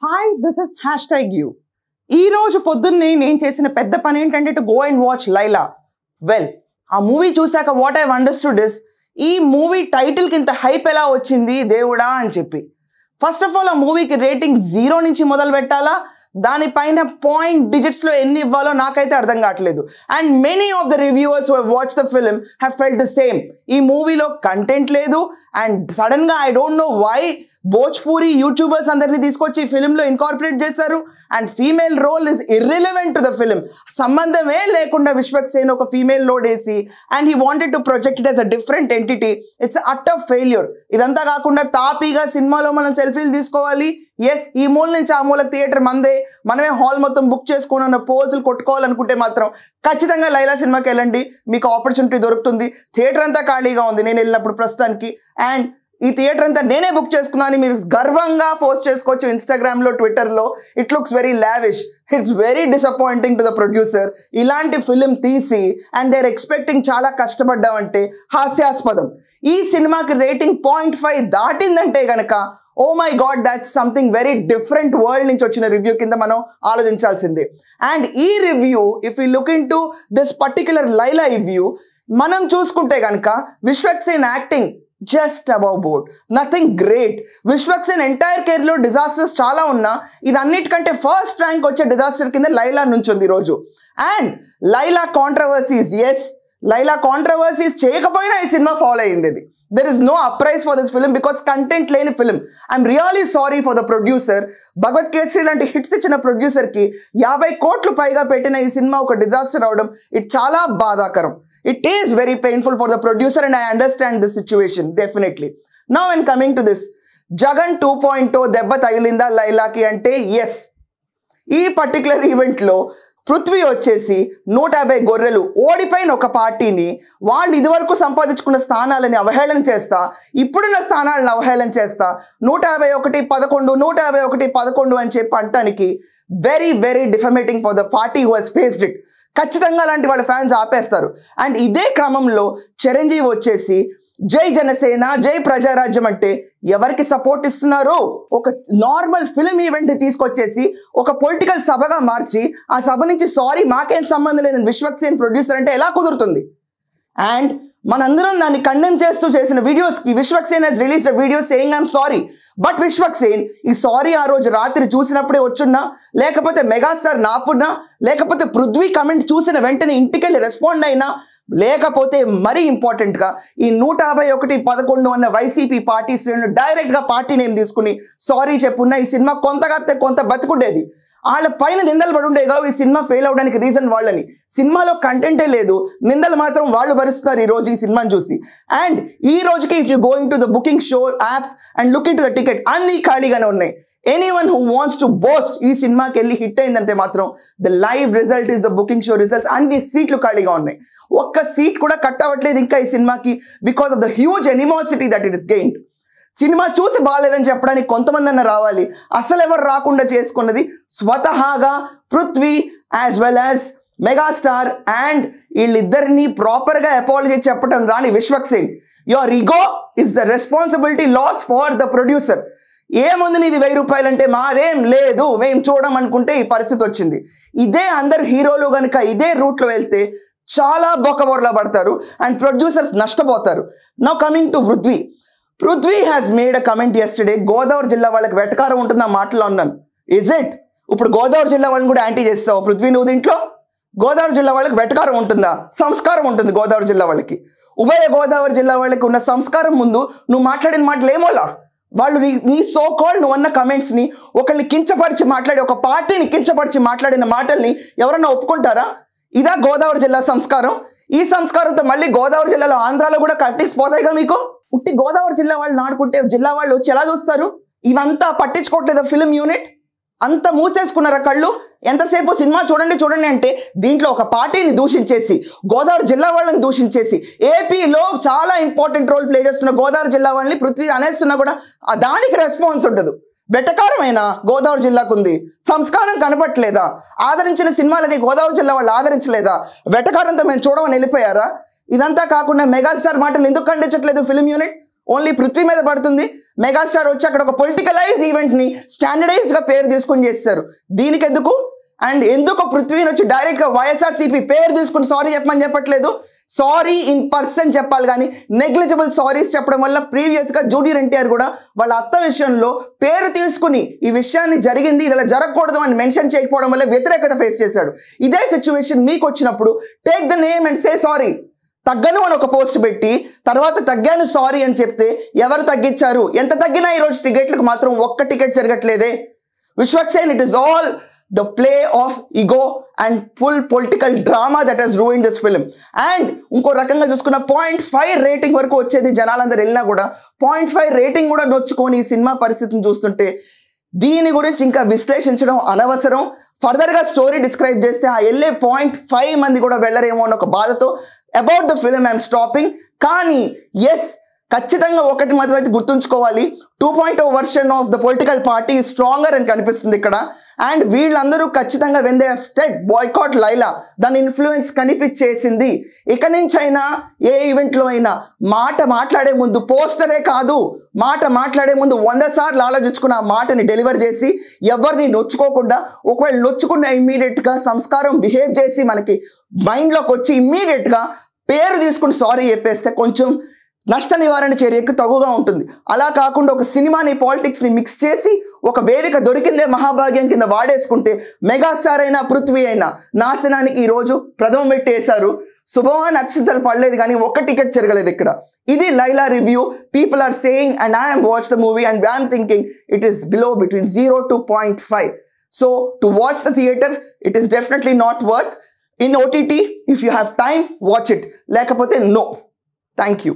Hi this is #you. ఈ రోజు పొద్దున్నే నేను చేసిన పెద్ద పని ఏంటంటే to go and watch Laila. Well, ఆ మూవీ చూశాక వాట్ ఐ అండర్స్టూడ్ ఇస్ ఈ మూవీ టైటిల్కి ఇంత హైప్ ఎలా వచ్చింది దేవుడా అని చెప్పి. ఫస్ట్ ఆఫ్ ఆల్ ఆ మూవీకి రేటింగ్ 0 నుంచి మొదలు పెట్టాలా, దానిపైన పాయింట్ డిజిట్స్లో ఎన్ని ఇవ్వాలో నాకైతే అర్థం కావట్లేదు. And many of the reviewers who have watch the film have felt the same. ఈ మూవీలో కంటెంట్ లేదు అండ్ సడన్గా I don't know why Bhojpuri YouTubers అందరినీ తీసుకొచ్చి ఈ ఫిలింలో ఇన్కార్పొరేట్ చేశారు. And female role is irrelevant to the film. సంబంధమే లేకుండా విశ్వక్ సేన్ ఒక ఫీమేల్ లోడ్ వేసి and he wanted to project it as a different entity. It's utter failure. ఇదంతా కాకుండా తాపీగా సినిమాలో మనం సెల్ఫీలు తీసుకోవాలి, ఎస్ ఈ మూల నుంచి ఆ మూలకు థియేటర్ మందే, మనమే హాల్ మొత్తం బుక్ చేసుకున్న పోజులు కొట్టుకోవాలనుకుంటే మాత్రం ఖచ్చితంగా లైలా సినిమాకి వెళ్ళండి, మీకు ఆపర్చునిటీ దొరుకుతుంది. థియేటర్ అంతా ఖాళీగా ఉంది నేను వెళ్ళినప్పుడు ప్రస్తుతానికి. అండ్ ఈ థియేటర్ అంతా నేనే బుక్ చేసుకున్నాను, మీరు గర్వంగా పోస్ట్ చేసుకోవచ్చు ఇన్స్టాగ్రామ్లో, ట్విట్టర్లో. It looks very lavish. It's very disappointing to the producer. ఇలాంటి ఫిలిం తీసి అండ్ దే ఆర్ ఎక్స్పెక్టింగ్ చాలా కష్టపడ్డామంటే హాస్యాస్పదం. ఈ సినిమాకి రేటింగ్ 0.5 దాటిందంటే గనక oh my god, that's something very different world నుంచి వచ్చిన రివ్యూ కింద మనం ఆలోచించాల్సిందే. అండ్ ఈ review if you look into this particular Laila review మనం చూసుకుంటే కనుక Vishwak Sen acting just above board, nothing great. Vishwak Sen entire కెరీర్లో డిజాస్టర్స్ చాలా ఉన్నా ఇది అన్నిటికంటే ఫస్ట్ ర్యాంక్ వచ్చే డిజాస్టర్ కింద లైలా నుంచి ఉంది ఈరోజు. And Laila controversies, yes Laila controversies చేయకపోయినా ఈ సినిమా ఫాలో అయ్యిండేది. There is no uprise for this film because content లేని film. I'm really sorry for the producer. భగవత్ కేసరి లాంటి హిట్స్ ఇచ్చిన ప్రొడ్యూసర్కి 50 కోట్లు పైగా పెట్టిన ఈ సినిమా ఒక డిజాస్టర్ అవడం ఇది చాలా బాధాకరం. It is very painful for the producer and I understand the situation definitely. Now when coming to this, Jagan 2.0 దెబ్బ తగిలిందా లైలాకి అంటే ఎస్. ఈ పర్టికులర్ ఈవెంట్లో పృథ్వీ వచ్చేసి 150 గొర్రెలు ఓడిపోయిన ఒక పార్టీని వాళ్ళు ఇదివరకు సంపాదించుకున్న స్థానాలని అవహేళన చేస్తా, ఇప్పుడున్న స్థానాలను అవహేళన చేస్తా, 151-11 151-11 అని చెప్పి అంటానికి very very defamating for the party who has faced it. ఖచ్చితంగా అలాంటి వాళ్ళ ఫ్యాన్స్ ఆపేస్తారు. అండ్ ఇదే క్రమంలో చిరంజీవి వచ్చేసి జై జనసేన జై ప్రజారాజ్యం అంటే ఎవరికి సపోర్ట్ ఇస్తున్నారు? ఒక నార్మల్ ఫిల్మ్ ఈవెంట్ తీసుకొచ్చేసి ఒక పొలిటికల్ సభగా మార్చి ఆ సభ నుంచి సారీ మాకేం సంబంధం లేదని విశ్వక్ సేన్ ప్రొడ్యూసర్ అంటే ఎలా కుదురుతుంది? అండ్ మనందరం దాన్ని కండెమ్ చేస్తూ చేసిన వీడియోస్కి Vishwak Sen he's released video saying I'm sorry. But Vishwak Sen ఈ సారీ ఆ రోజు రాత్రి చూసినప్పుడే వచ్చున్నా, లేకపోతే మెగాస్టార్ నాపున్నా, లేకపోతే పృథ్వీ కమెంట్ చూసిన వెంటనే ఇంటికెళ్ళి రెస్పాండ్ అయినా, లేకపోతే మరీ ఇంపార్టెంట్గా ఈ 151-11 అన్న వైసీపీ పార్టీ శ్రేణులు డైరెక్ట్గా పార్టీ నేమ్ తీసుకుని సారీ చెప్పున్నా ఈ సినిమా కొంత బతుకుండేది. వాళ్ళ పైన నిందలు పడుండేగా ఈ సినిమా ఫెయిల్ అవడానికి రీజన్ వాళ్ళని. సినిమాలో కంటెంటే లేదు, నిందలు మాత్రం వాళ్ళు భరిస్తున్నారు ఈ రోజు ఈ సినిమాని చూసి. అండ్ ఈ రోజుకి if you going to the booking show apps and look in to the ticket అన్నీ ఖాళీగానే ఉన్నాయి. Anyone who wants to boast ఈ సినిమాకి వెళ్ళి హిట్ అయిందంటే మాత్రం the live result is the booking show results. అన్ని సీట్లు ఖాళీగా ఉన్నాయి, ఒక్క సీట్ కూడా కట్ అవ్వట్లేదు ఇంకా ఈ సినిమాకి because of the huge animosity that it is gained. Cinema చూసి బాగాలేదని చెప్పడానికి కొంతమంది అన్న రావాలి, అసలు ఎవరు రాకుండా చేసుకున్నది స్వతహాగా Prithvi as well as megastar. And వీళ్ళిద్దరినీ ప్రాపర్గా అపాలజీ చెప్పడం రాని Vishwak Sen, your ego is the responsibility loss for the producer. ఏముంది నీది 1000 రూపాయలు అంటే మాదేం లేదు మేము చూడమనుకుంటే ఈ పరిస్థితి వచ్చింది. ఇదే అందరు హీరోలు కనుక ఇదే రూట్లో వెళ్తే చాలా బొక్కబోర్లా పడతారు అండ్ ప్రొడ్యూసర్స్ నష్టపోతారు. Now coming to Prithvi has made a comment yesterday, Godavari జిల్లా వాళ్ళకి వెటకారం ఉంటుందా మాటలో అన్నాను. Is it? ఇప్పుడు గోదావరి జిల్లా వాళ్ళని కూడా యాంటీ చేస్తావు పృథ్వీ నువ్వు దీంట్లో? గోదావరి జిల్లా వాళ్ళకి వెటకారం ఉంటుందా? సంస్కారం ఉంటుంది గోదావరి జిల్లా వాళ్ళకి. ఉభయ గోదావరి జిల్లా వాళ్ళకి ఉన్న సంస్కారం ముందు నువ్వు మాట్లాడిన మాటలు ఏమోలా. వాళ్ళు నీ సో కాల్డ్ నువ్వు అన్న కమెంట్స్ని ఒకరిని కించపరిచి మాట్లాడి, ఒక పార్టీని కించపరిచి మాట్లాడిన మాటల్ని ఎవరన్నా ఒప్పుకుంటారా? ఇదా గోదావరి జిల్లా సంస్కారం? ఈ సంస్కారంతో మళ్ళీ గోదావరి జిల్లాలో ఆంధ్రాలో కూడా కట్టిసిపోతాయిగా మీకు. ఉట్టి గోదావరి జిల్లా వాళ్ళు ఆడుకుంటే జిల్లా వాళ్ళు వచ్చి ఎలా చూస్తారు? ఇవంతా పట్టించుకోవట్లేదా ఫిల్మ్ యూనిట్? అంత మూసేసుకున్నారా కళ్ళు? ఎంతసేపు సినిమా చూడండి అంటే దీంట్లో ఒక పార్టీని దూషించేసి, గోదావరి జిల్లా వాళ్ళని దూషించేసి, ఏపీలో చాలా ఇంపార్టెంట్ రోల్ ప్లే చేస్తున్న గోదావరి జిల్లా వాళ్ళని పృథ్వీ అనేస్తున్నా కూడా దానికి రెస్పాన్స్ ఉండదు. వెటకారమైన గోదావరి జిల్లాకు ఉంది, సంస్కారం కనపట్లేదా? ఆదరించిన సినిమాలని గోదావరి జిల్లా వాళ్ళు ఆదరించలేదా? వెటకారంతో మేము చూడమని వెళ్ళిపోయారా? ఇదంతా కాకుండా మెగాస్టార్ మాటలు ఎందుకు ఖండించట్లేదు ఫిల్మ్ యూనిట్? ఓన్లీ పృథ్వీ మీద పడుతుంది. మెగాస్టార్ వచ్చి అక్కడ ఒక పొలిటికలైజ్ ఈవెంట్ని స్టాండర్డైజ్డ్గా పేరు తీసుకొని చేస్తారు. దీనికి ఎందుకు? అండ్ ఎందుకు పృథ్వీని వచ్చి డైరెక్ట్గా వైఎస్ఆర్సీపీ పేరు తీసుకుని సారీ చెప్పమని చెప్పట్లేదు? సారీ ఇన్ పర్సన్ చెప్పాలి కానీ నెగ్లిజిబుల్ సారీస్ చెప్పడం వల్ల ప్రీవియస్గా జూనియర్ ఎన్టీఆర్ కూడా వాళ్ళ అత్త విషయంలో పేరు తీసుకుని ఈ విషయాన్ని జరిగింది, ఇలా జరగకూడదు అని మెన్షన్ చేయకపోవడం వల్ల వ్యతిరేకత ఫేస్ చేశాడు. ఇదే సిచ్యువేషన్ మీకు వచ్చినప్పుడు take the name and say sorry. తగ్గను అని ఒక పోస్ట్ పెట్టి తర్వాత తగ్గాను సారీ అని చెప్తే ఎవరు తగ్గించారు? ఎంత తగ్గినా ఈరోజు టికెట్లకు మాత్రం ఒక్క టికెట్ జరగట్లేదే. Vishwaksen, it is all the play of ego and full political drama that has ruined this film. And ఇంకో రకంగా చూసుకున్న 0.5 రేటింగ్ వరకు వచ్చేది జనాలందరూ వెళ్ళినా కూడా 0.5 రేటింగ్ కూడా నొచ్చుకొని ఈ సినిమా పరిస్థితిని చూస్తుంటే దీని గురించి ఇంకా విశ్లేషించడం అనవసరం. ఫర్దర్గా స్టోరీ డిస్క్రైబ్ చేస్తే ఆ వెళ్ళే 0.5 మంది కూడా వెళ్ళరేమో అన్న ఒక బాధతో about the film I'm stopping. కానీ ఎస్, ఖచ్చితంగా ఒకటి మాత్రం అయితే గుర్తుంచుకోవాలి, 2.0 version of the political party stronger అని కనిపిస్తుంది ఇక్కడ. అండ్ వీళ్ళందరూ ఖచ్చితంగా when they have said boycott Laila దాని ఇన్ఫ్లుయెన్స్ కనిపించేసింది. ఇక నుంచి అయినా ఏ ఈవెంట్లో అయినా మాట మాట్లాడే ముందు, పోస్టరే కాదు మాట మాట్లాడే ముందు 100 సార్లు ఆలోచించుకున్న ఆ మాటని డెలివర్ చేసి ఎవరిని నొచ్చుకోకుండా, ఒకవేళ నొచ్చుకున్న ఇమ్మీడియట్గా సంస్కారం బిహేవ్ చేసి మనకి మైండ్లోకి వచ్చి ఇమ్మీడియట్గా పేరు తీసుకుని సారీ చెప్పేస్తే కొంచెం నష్ట నివారణ చర్యకు తగుగా ఉంటుంది. అలా కాకుండా ఒక సినిమాని పాలిటిక్స్ని మిక్స్ చేసి ఒక వేదిక దొరికిందే మహాభాగ్యం కింద వాడేసుకుంటే మెగాస్టార్ అయినా పృథ్వీ అయినా నాశనానికి ఈరోజు ప్రథమ మెట్టు వేశారు. శుభమైన నక్షత్రాలు పడలేదు కానీ ఒక్క టికెట్ జరగలేదు ఇక్కడ. ఇది Laila review. People are saying and I have watch the movie and I'm thinking it is below between 0 to 0.5. So to watch the theatre it is definitely not worth. In OTT if you have time watch it, లేకపోతే no. Thank you.